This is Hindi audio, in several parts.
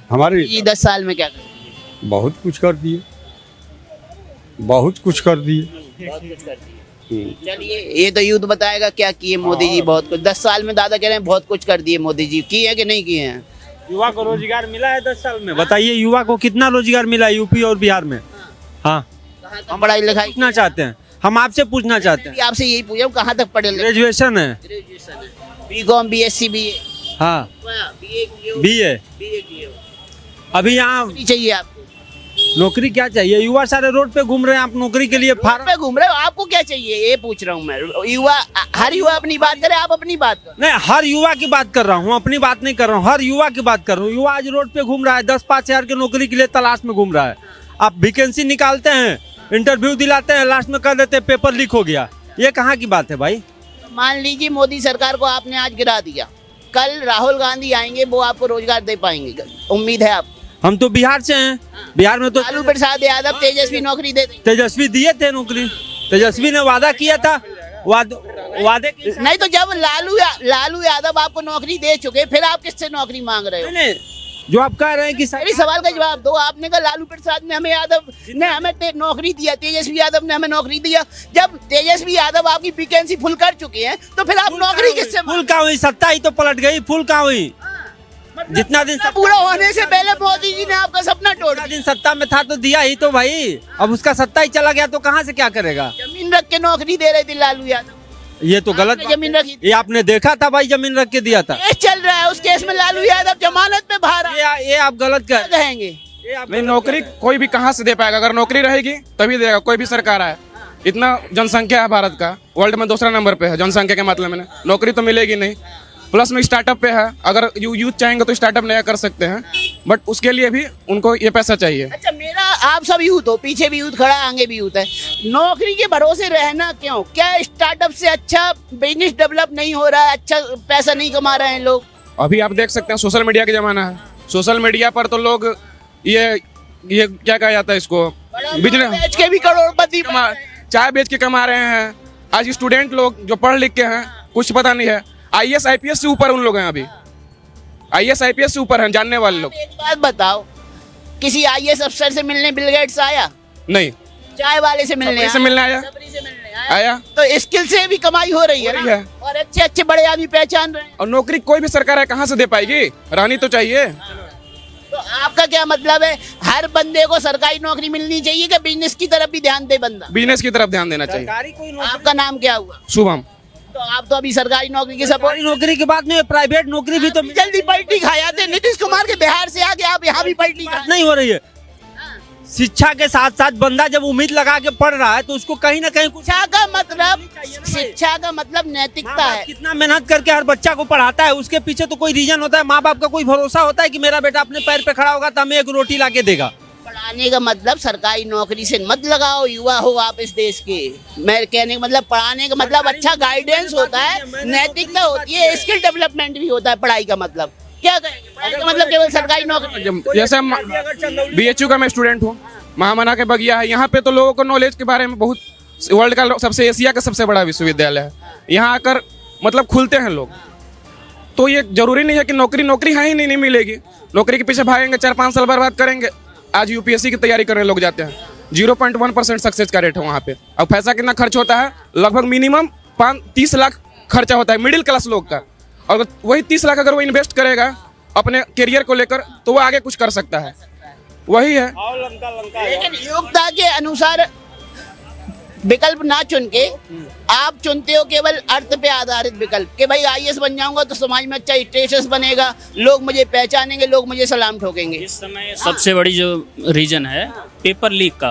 हमारे ये 10 साल में क्या कर बहुत कुछ कर दिए, बहुत कुछ कर दिए। चलिए ये तो यूथ बताएगा क्या किए मोदी जी। बहुत कुछ 10 साल में दादा कह रहे हैं बहुत कुछ कर दिए मोदी जी। किए हैं कि नहीं किए हैं? युवा को रोजगार मिला है 10 साल में? बताइए युवा को कितना रोजगार मिला है यूपी और बिहार में? हाँ, कहाँ तक पढ़ाई लिखाई? पूछना चाहते हैं, हम आपसे पूछना चाहते हैं। आपसे यही पूछा कहाँ तक पढ़े लिखे? ग्रेजुएशन है। बीकॉम बीएससी बीए हाँ, बीए बीए। किए हो। अभी यहाँ नहीं चाहिए आपको? नौकरी क्या चाहिए? युवा सारे रोड पे घूम रहे हैं, आप नौकरी के लिए फार्म। मैं घूम रहे हो, आपको क्या चाहिए ये पूछ रहा हूँ मैं। युवा, हर युवा अपनी बात करे, आप अपनी बात करो। नहीं, हर युवा की बात कर रहा हूँ, अपनी बात नहीं कर रहा हूँ, हर युवा की बात कर रहा हूँ। युवा आज रोड पे घूम रहा है, 10-5 हजार की नौकरी के लिए तलाश में घूम रहा है। आप वैकेंसी निकालते हैं, इंटरव्यू दिलाते हैं, लास्ट में कर देते हैं पेपर लीक हो गया। ये कहाँ की बात है भाई? मान लीजिए मोदी सरकार को आपने आज गिरा दिया, कल राहुल गांधी आएंगे, वो आपको रोजगार दे पाएंगे? उम्मीद है आप? हम तो बिहार से हैं, बिहार में तो लालू प्रसाद यादव तेजस्वी नौकरी दे देंगे। तेजस्वी दिए थे नौकरी, तेजस्वी ने वादा किया था, वादे नहीं तो जब लालू यादव आपको नौकरी दे चुके, फिर आप किससे नौकरी मांग रहे हो? नहीं, जो आप कह रहे हैं कि मेरी सवाल का जवाब दो। आपने कहा लालू प्रसाद ने हमें नौकरी दिया, तेजस्वी यादव ने हमें नौकरी दिया। जब तेजस्वी यादव आपकी वैकेंसी फुल कर चुके हैं तो फिर आप नौकरी किससे? फुल का हुई, सत्ता ही तो पलट गई। फुल का हुई, जितना दिन पूरा होने से पहले मोदी जी ने आपका सपना तोड़ जितना दिया। दिन सत्ता में था तो दिया ही तो भाई। अब उसका सत्ता ही चला गया तो कहाँ से क्या करेगा? जमीन रख के नौकरी दे रहे थे लालू यादव। ये तो गलत आपने जमीन रखी थी। ये आपने देखा था भाई, जमीन रख के दिया था। केस चल रहा है, उस केस में लालू यादव जमानत पे बाहर आ। ये आप गलत क्या कर कहेंगे? नहीं, नौकरी कोई भी कहाँ से दे पाएगा? अगर नौकरी रहेगी तभी देगा, कोई भी सरकार आए। इतना जनसंख्या है भारत का, वर्ल्ड में दूसरा नंबर पे है जनसंख्या के मामले में। नौकरी तो मिलेगी नहीं। प्लस में स्टार्टअप पे है, अगर यूथ चाहेंगे तो स्टार्टअप नया कर सकते हैं, बट उसके लिए भी उनको ये पैसा चाहिए। अच्छा, मेरा आप सब यूथ हो, पीछे भी यूथ खड़ा, आगे भी यूथ है। नौकरी के भरोसे रहना क्यों? क्या स्टार्टअप से अच्छा बिजनेस डेवलप नहीं हो रहा है? अच्छा पैसा नहीं कमा रहे हैं लोग? अभी आप देख सकते हैं सोशल मीडिया का जमाना है। सोशल मीडिया पर तो लोग ये क्या कहा जाता है इसको, बिजनेस बेच के भी करोड़पति चाय बेच के कमा रहे हैं। आज स्टूडेंट लोग जो पढ़ लिख के हैं, कुछ पता नहीं है, IAS IPS से ऊपर उन लोग हैं। अभी IAS IPS से ऊपर हैं जानने वाले लोग। एक बात बताओ, किसी IAS अफसर से मिलने बिल गेट्स आया? नहीं, चाय वाले से मिलने से मिलने आया, सबरी से मिलने आया। आया। तो स्किल से भी कमाई हो रही है ना? और अच्छे अच्छे बड़े आदमी पहचान रहे हैं। और नौकरी कोई भी सरकार है कहाँ से दे पाएगी? रहनी तो चाहिए। तो आपका क्या मतलब है, हर बंदे को सरकारी नौकरी मिलनी चाहिए कि बिजनेस की तरफ भी ध्यान दे बंदा? बिजनेस की तरफ ध्यान देना चाहिए। आपका नाम क्या हुआ? शुभम। तो आप तो अभी सरकारी नौकरी की सपोर्ट। नौकरी के बाद में प्राइवेट नौकरी भी तो जल्दी पलटी खा जाते हैं। नीतीश कुमार के बिहार से आके आप यहाँ भी पलटी खा। नहीं हो रही है। शिक्षा के साथ साथ बंदा जब उम्मीद लगा के पढ़ रहा है तो उसको कहीं ना कहीं कुछ शिक्षा का मतलब नैतिकता है। कितना मेहनत करके हर बच्चा को पढ़ाता है, उसके पीछे तो कोई रीजन होता है। माँ बाप का कोई भरोसा होता है कि मेरा बेटा अपने पैर पे खड़ा होगा तो हमें एक रोटी ला के देगा। पढ़ाने का मतलब सरकारी नौकरी से मत लगाओ। युवा हो आप इस देश के, मैं कहने का मतलब पढ़ाने का मतलब अच्छा गाइडेंस होता है, नैतिकता होती है, स्किल डेवलपमेंट भी होता है। पढ़ाई का मतलब क्या कहेंगे? पढ़ाई का मतलब केवल सरकारी नौकरी? जैसे BHU का मैं स्टूडेंट हूँ, महामना के बगिया है। यहाँ पे तो लोगों को नॉलेज के बारे में बहुत, वर्ल्ड का सबसे, एशिया का सबसे बड़ा विश्वविद्यालय है। यहाँ आकर मतलब खुलते हैं लोग। तो ये जरूरी नहीं है कि नौकरी है ही नहीं मिलेगी। नौकरी के पीछे भागेंगे, 4-5 साल बर्बाद करेंगे। आज UPSC की तैयारी करने लोग जाते हैं, 0.1% सक्सेस का रेट है वहाँ पे। अब पैसा कितना खर्च होता है? लगभग मिनिमम 30 लाख खर्चा होता है मिडिल क्लास लोग का। और वही 30 लाख अगर वो इन्वेस्ट करेगा अपने करियर को लेकर तो वो आगे कुछ कर सकता है। वही है। लेकिन योग्यता के अनुसार विकल्प ना चुन के आप चुनते हो केवल अर्थ पे आधारित विकल्प कि भाई IAS बन जाऊंगा तो समाज में अच्छा स्टेटस बनेगा, लोग मुझे पहचानेंगे, लोग मुझे सलाम ठोकेंगे। इस समय सबसे बड़ी जो रीजन है पेपर लीक का।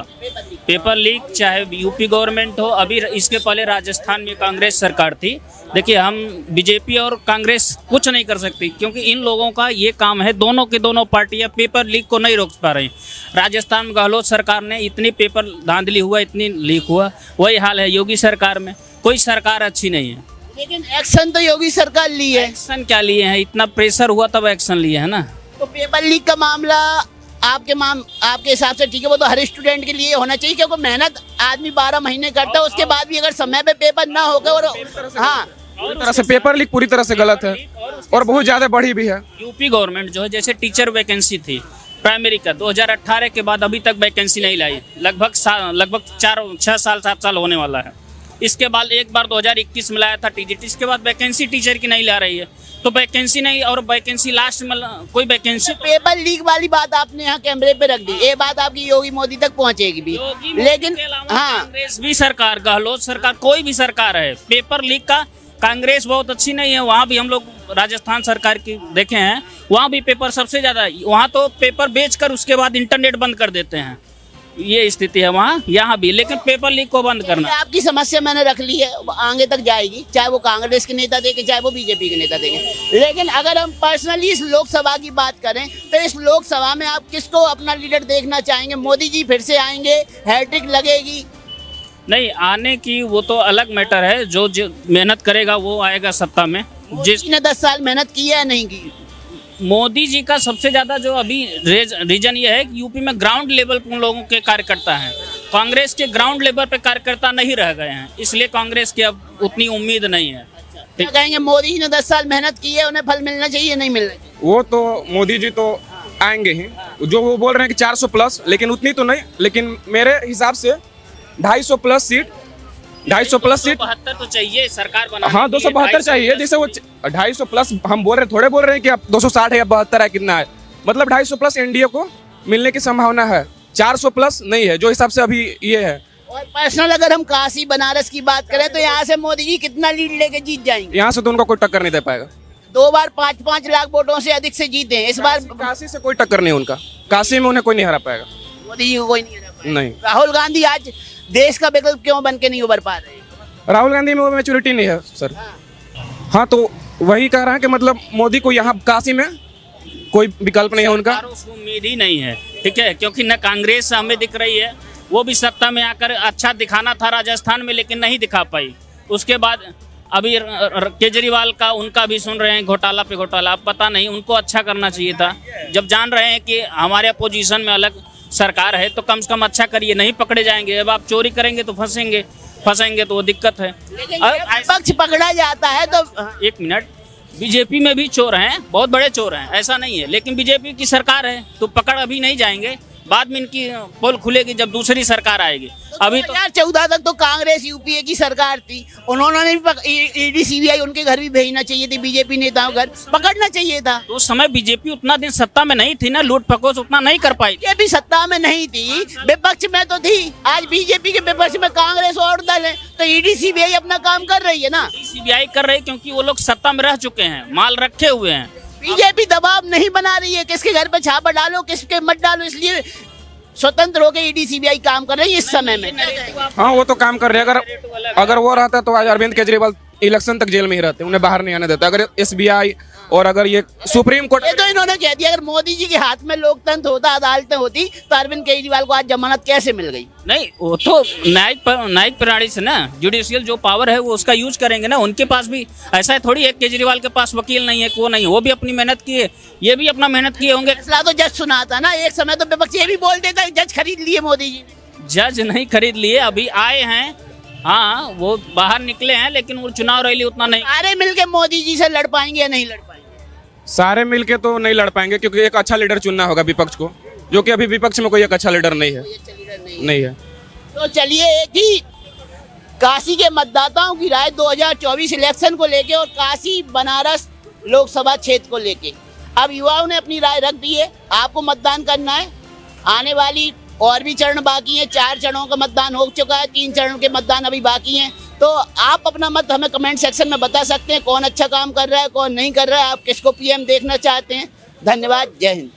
पेपर लीक चाहे यूपी गवर्नमेंट हो, अभी इसके पहले राजस्थान में कांग्रेस सरकार थी। देखिए, हम बीजेपी और कांग्रेस कुछ नहीं कर सकती क्योंकि इन लोगों का ये काम है। दोनों के दोनों पार्टियां पेपर लीक को नहीं रोक पा रही। राजस्थान में गहलोत सरकार ने इतनी पेपर धांधली हुआ, इतनी लीक हुआ। वही हाल है योगी सरकार में। कोई सरकार अच्छी नहीं है। लेकिन एक्शन तो योगी सरकार ली है। एक्शन क्या लिए हैं? इतना प्रेशर हुआ तब एक्शन लिए है ना। तो पेपर लीक का मामला आपके हिसाब से ठीक है, वो तो हर स्टूडेंट के लिए होना चाहिए क्योंकि मेहनत आदमी 12 महीने करता है, उसके बाद भी अगर समय पे पेपर ना होगा और हाँ पूरी तरह से पेपर लीक पूरी तरह से गलत है। और बहुत ज़्यादा बढ़ी भी है। यूपी गवर्नमेंट जो है, जैसे टीचर वैकेंसी थी प्राइमरी का 2018 के बाद अभी तक वैकेंसी नहीं लाई, लगभग 6 साल 7 साल होने वाला है। इसके बाद एक बार 2021 में लाया था टीजीटी, इसके बाद वैकेंसी टीचर की नहीं ला रही है, तो वैकेंसी नहीं, और वैकेंसी लास्ट में कोई वैकेंसी। पेपर लीक वाली बात आपने यहाँ कैमरे पे रख दी, ये बात आपकी योगी मोदी तक पहुँचेगी भी, लेकिन हाँ कांग्रेस भी सरकार, गहलोत सरकार, कोई भी सरकार है, पेपर लीक का कांग्रेस बहुत अच्छी नहीं है। वहाँ भी हम लोग राजस्थान सरकार की देखे हैं, वहाँ भी पेपर सबसे ज़्यादा, वहाँ तो पेपर बेचकर उसके बाद इंटरनेट बंद कर देते हैं, ये स्थिति है वहाँ, यहाँ भी। लेकिन पेपर लीक को बंद करना, आपकी समस्या मैंने रख ली है, आगे तक जाएगी, चाहे वो कांग्रेस के नेता देंगे चाहे वो बीजेपी के नेता देंगे। लेकिन अगर हम पर्सनली इस लोकसभा की बात करें तो इस लोकसभा में आप किसको अपना लीडर देखना चाहेंगे? मोदी जी फिर से आएंगे, हैट्रिक लगेगी? नहीं, आने की वो तो अलग मैटर है, जो मेहनत करेगा वो आएगा सत्ता में। जिसने 10 साल मेहनत की है नहीं की? मोदी जी का सबसे ज्यादा जो अभी रीजन ये है कि यूपी में ग्राउंड लेवल पर उन लोगों के कार्यकर्ता हैं, कांग्रेस के ग्राउंड लेवल पे कार्यकर्ता नहीं रह गए हैं, इसलिए कांग्रेस की अब उतनी उम्मीद नहीं है। क्या कहेंगे? मोदी जी ने 10 साल मेहनत की है, उन्हें फल मिलना चाहिए नहीं मिलना चाहिए? वो तो मोदी जी तो आएंगे ही, जो वो बोल रहे हैं कि 400 प्लस, लेकिन उतनी तो नहीं, लेकिन मेरे हिसाब से 250 प्लस सीट, 250 प्लस सीट 272 तो चाहिए सरकार बनाने। हाँ 272 चाहिए, जैसे वो 250 प्लस हम बोल रहे, थोड़े बोल रहे हैं कि अब 260 है या 72 है, कितना है, मतलब 250 प्लस एनडीए को मिलने की संभावना है, 400 प्लस नहीं है, जो हिसाब से अभी ये है। और पर्सनल अगर हम काशी बनारस की बात करें तो यहाँ से मोदी जी कितना लीड लेके जीत जाएंगे? यहाँ से तो उनको कोई टक्कर नहीं दे पाएगा। 2 बार 5-5 लाख वोटों से अधिक से जीते हैं, इस बार काशी से कोई टक्कर नहीं उनका, काशी में उन्हें कोई नहीं हरा पाएगा। मोदी जी को कोई नहीं हरा पाएगा। नहीं, राहुल गांधी आज देश का विकल्प क्यों बन के नहीं उभर पा रहे? राहुल गांधी में वो मैच्योरिटी नहीं है सर। हाँ तो वही कह रहा है कि मतलब मोदी को यहाँ काशी में कोई विकल्प नहीं है उनका, उसको उम्मीद ही नहीं है, ठीक है, क्योंकि न कांग्रेस हमें दिख रही है, वो भी सत्ता में आकर अच्छा दिखाना था राजस्थान में, लेकिन नहीं दिखा पाई। उसके बाद अभी केजरीवाल का उनका भी सुन रहे हैं घोटाला पे घोटाला, अब पता नहीं, उनको अच्छा करना चाहिए था, जब जान रहे हैं कि हमारे अपोजिशन में अलग सरकार है तो कम से कम अच्छा करिए, नहीं पकड़े जाएंगे। अब आप चोरी करेंगे तो फंसेंगे तो वो दिक्कत है। पक्ष पकड़ा जाता है तो 1 मिनट, बीजेपी में भी चोर हैं, बहुत बड़े चोर हैं, ऐसा नहीं है, लेकिन बीजेपी की सरकार है तो पकड़ अभी नहीं जाएंगे, बाद में इनकी पोल खुलेगी जब दूसरी सरकार आएगी। अभी तो 2014 तक तो कांग्रेस यूपीए की सरकार थी, उन्होंने भी ईडी सीबीआई उनके घर भी भेजना चाहिए थी, बीजेपी नेताओं घर पकड़ना चाहिए था। तो उस समय बीजेपी उतना दिन सत्ता में नहीं थी ना, लूट फकोस उतना नहीं कर पाई। बीजेपी सत्ता में नहीं थी, विपक्ष में तो थी। आज बीजेपी के विपक्ष में कांग्रेस और दल है, तो ईडी सीबीआई अपना काम कर रही है ना। सीबीआई कर रही है क्योंकि वो लोग सत्ता में रह चुके हैं, माल रखे हुए हैं। बीजेपी दबाव नहीं बना रही है, किसके घर पे छापा डालो किसके मत डालो, इसलिए स्वतंत्र होकर ईडी सीबीआई काम कर रही है इस समय में। हाँ वो तो काम कर रहे हैं, अगर वो रहता तो आज अरविंद केजरीवाल इलेक्शन तक जेल में ही रहते, उन्हें बाहर नहीं आने देता। अगर एसबीआई और अगर ये सुप्रीम कोर्ट, ये तो इन्होंने कह दिया, अगर मोदी जी के हाथ में लोकतंत्र होता, अदालतें होती, तो अरविंद केजरीवाल को आज जमानत कैसे मिल गई? नहीं, वो तो न्यायिक प्रणाली से ना, जुडिशियल जो पावर है वो उसका यूज करेंगे ना। उनके पास भी ऐसा थोड़ी है केजरीवाल के पास वकील नहीं है, वो नहीं, वो भी अपनी मेहनत किए, ये भी अपना मेहनत किए होंगे। फैसला तो जज सुनाता ना, एक समय तो विपक्ष ये भी बोल देता जज खरीद लिए मोदी जी। जज नहीं खरीद लिए, अभी आए हैं, हाँ वो बाहर निकले हैं, लेकिन वो चुनाव रैली उतना नहीं। सारे मिलके मोदी जी से लड़ पाएंगे या नहीं लड़ पाएंगे? सारे मिलके तो नहीं लड़ पाएंगे, क्योंकि एक अच्छा लीडर चुनना होगा विपक्ष को, जो कि अभी विपक्ष में कोई एक अच्छा लीडर नहीं है, नहीं है। तो चलिए, एक ही काशी के मतदाताओं की राय 2024 इलेक्शन को लेके और काशी बनारस लोकसभा क्षेत्र को लेके, अब युवाओं ने अपनी राय रख दी है। आपको मतदान करना है, आने वाली और भी चरण बाकी हैं, 4 चरणों का मतदान हो चुका है, 3 चरणों के मतदान अभी बाकी हैं। तो आप अपना मत हमें कमेंट सेक्शन में बता सकते हैं, कौन अच्छा काम कर रहा है, कौन नहीं कर रहा है, आप किसको पीएम देखना चाहते हैं। धन्यवाद, जय हिंद।